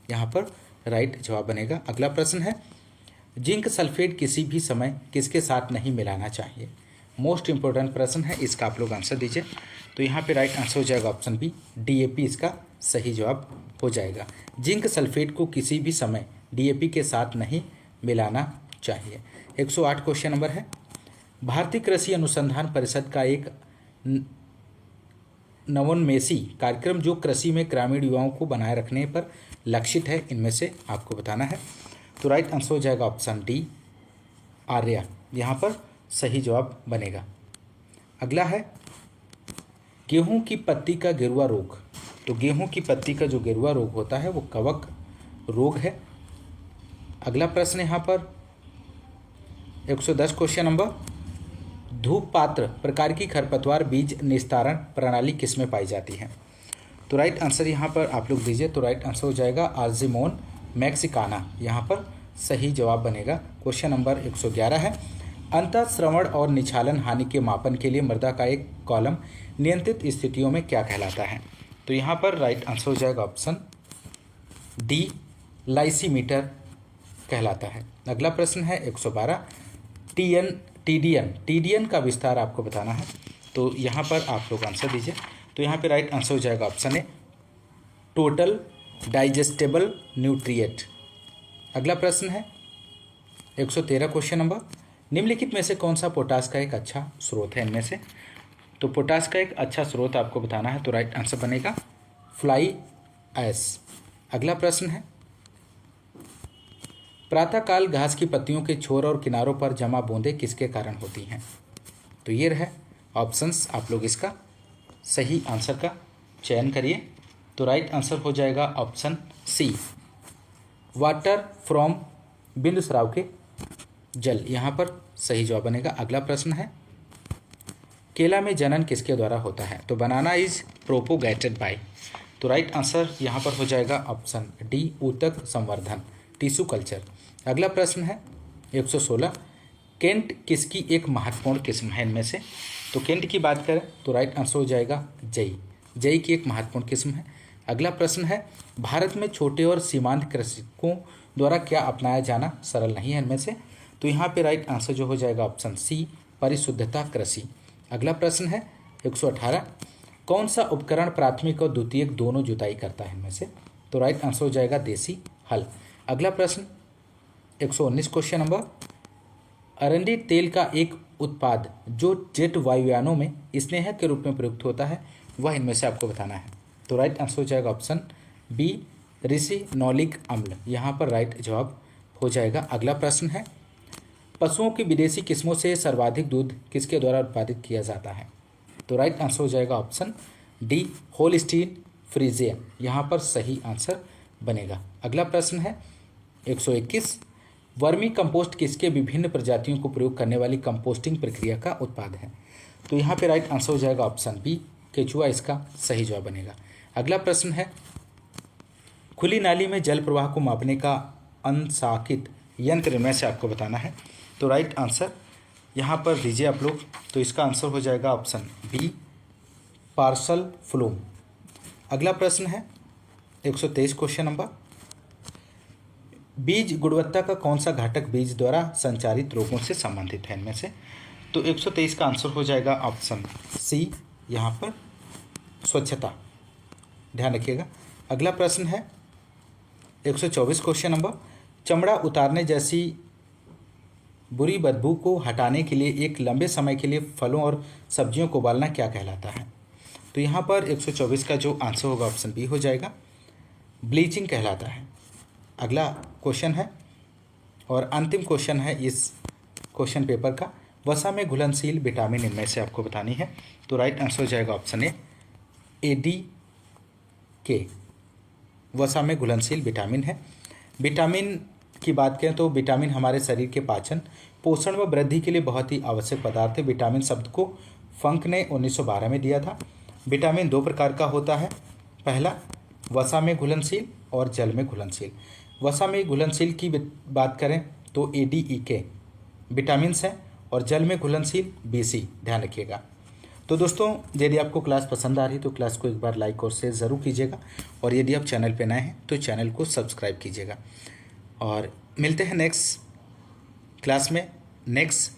S1: यहाँ पर राइट जवाब बनेगा। अगला प्रश्न है, जिंक सल्फेट किसी भी समय किसके साथ नहीं मिलाना चाहिए? मोस्ट इंपॉर्टेंट प्रश्न है, इसका आप लोग आंसर दीजिए। तो यहाँ पे राइट आंसर हो जाएगा ऑप्शन बी, डीएपी इसका सही जवाब हो जाएगा। जिंक सल्फेट को किसी भी समय डीएपी के साथ नहीं मिलाना चाहिए। 108 क्वेश्चन नंबर है, भारतीय कृषि अनुसंधान परिषद का एक नवोन्मेषी कार्यक्रम जो कृषि में ग्रामीण युवाओं को बनाए रखने पर लक्षित है, इनमें से आपको बताना है। तो राइट आंसर हो जाएगा ऑप्शन डी, आर्या यहाँ पर सही जवाब बनेगा। अगला है गेहूं की पत्ती का गिरुआ रोग। तो गेहूं की पत्ती का जो गिरुआ रोग होता है वो कवक रोग है। अगला प्रश्न यहाँ पर 110 क्वेश्चन नंबर, धूप पात्र प्रकार की खरपतवार बीज निस्तारण प्रणाली किसमें पाई जाती है? तो राइट आंसर यहाँ पर आप लोग दीजिए। तो राइट आंसर हो जाएगा आर्जिमोन मैक्सिकाना, यहाँ पर सही जवाब बनेगा। क्वेश्चन नंबर 111 है, अंतःश्रवण और निछालन हानि के मापन के लिए मृदा का एक कॉलम नियंत्रित स्थितियों में क्या कहलाता है? तो यहाँ पर राइट आंसर हो जाएगा ऑप्शन डी, लाइसीमीटर कहलाता है। अगला प्रश्न है 112, टीडीएन का विस्तार आपको बताना है। तो यहाँ पर आप लोग आंसर दीजिए। तो यहाँ पे राइट आंसर हो जाएगा option A, total digestible nutrient. अगला प्रश्न है 113 क्वेश्चन नंबर, निम्नलिखित में से कौन सा पोटास का एक अच्छा स्रोत है इनमें से? तो पोटास का एक अच्छा स्रोत आपको बताना है। तो राइट आंसर बनेगा फ्लाई ऐश। अगला प्रश्न है, प्रातःकाल घास की पत्तियों के छोर और किनारों पर जमा बूंदें किसके कारण होती हैं? तो ये रहे ऑप्शंस, आप लोग इसका सही आंसर का चयन करिए। तो राइट आंसर हो जाएगा ऑप्शन सी, वाटर फ्रॉम बिंदु स्राव के जल, यहाँ पर सही जवाब बनेगा। अगला प्रश्न है, केला में जनन किसके द्वारा होता है? तो बनाना इज प्रोपोगेटेड बाय। तो राइट आंसर यहाँ पर हो जाएगा ऑप्शन डी, ऊतक संवर्धन, टिश्यू कल्चर। अगला प्रश्न है 116, केंट किसकी एक महत्वपूर्ण किस्म है इनमें से? तो केंट की बात करें तो राइट आंसर हो जाएगा जई की एक महत्वपूर्ण किस्म है। अगला प्रश्न है, भारत में छोटे और सीमांत कृषकों द्वारा क्या अपनाया जाना सरल नहीं है इनमें से? तो यहाँ पे राइट आंसर जो हो जाएगा ऑप्शन सी, परिशुद्धता कृषि। अगला प्रश्न है 118, कौन सा उपकरण प्राथमिक और द्वितीयक दोनों जुताई करता है इनमें से? तो राइट आंसर हो जाएगा देसी हल। अगला प्रश्न 119 क्वेश्चन नंबर, अरंडी तेल का एक उत्पाद जो जेट वायुयानों में स्नेह के रूप में प्रयुक्त होता है वह इनमें से आपको बताना है। तो राइट आंसर हो जाएगा ऑप्शन बी, रिसिनोलिक अम्ल, यहाँ पर राइट जवाब हो जाएगा। अगला प्रश्न है, पशुओं की विदेशी किस्मों से सर्वाधिक दूध किसके द्वारा उत्पादित किया जाता है? तो राइट आंसर हो जाएगा ऑप्शन डी, होल्स्टीन फ्रीजियन, यहाँ पर सही आंसर बनेगा। अगला प्रश्न है 121, वर्मी कंपोस्ट किसके विभिन्न प्रजातियों को प्रयोग करने वाली कंपोस्टिंग प्रक्रिया का उत्पाद है? तो यहाँ पे राइट आंसर हो जाएगा ऑप्शन बी, केचुआ इसका सही जवाब बनेगा। अगला प्रश्न है खुली नाली में जल प्रवाह को मापने का अनसाकित यंत्र में से आपको बताना है। तो राइट आंसर यहाँ पर दीजिए आप लोग। तो इसका आंसर हो जाएगा ऑप्शन बी, पार्सल फ्लो। अगला प्रश्न है 123 क्वेश्चन नंबर, बीज गुणवत्ता का कौन सा घटक बीज द्वारा संचारित रोगों से संबंधित है इनमें से। तो 123 का आंसर हो जाएगा ऑप्शन सी, यहाँ पर स्वच्छता, ध्यान रखिएगा। अगला प्रश्न है 124 क्वेश्चन नंबर, चमड़ा उतारने जैसी बुरी बदबू को हटाने के लिए एक लंबे समय के लिए फलों और सब्जियों को उबालना क्या कहलाता है। तो यहाँ पर 124 का जो आंसर होगा ऑप्शन बी हो जाएगा, ब्लीचिंग कहलाता है। अगला क्वेश्चन है और अंतिम क्वेश्चन है इस क्वेश्चन पेपर का, वसा में घुलनशील विटामिन इनमें से आपको बतानी है। तो राइट आंसर हो जाएगा ऑप्शन ए, डी के, वसा में घुलनशील विटामिन है। विटामिन की बात करें तो विटामिन हमारे शरीर के पाचन, पोषण व वृद्धि के लिए बहुत ही आवश्यक पदार्थ है। विटामिन शब्द को फंक ने 1912 में दिया था। विटामिन दो प्रकार का होता है, पहला वसा में घुलनशील और जल में घुलनशील। वसा में घुलनशील की बात करें तो ए, डी, ई के विटामिन हैं और जल में घुलनशील बी, सी, ध्यान रखिएगा। तो दोस्तों यदि आपको क्लास पसंद आ रही तो क्लास को एक बार लाइक और शेयर ज़रूर कीजिएगा, और यदि आप चैनल पर नए हैं तो चैनल को सब्सक्राइब कीजिएगा। और मिलते हैं नेक्स्ट क्लास में नेक्स्ट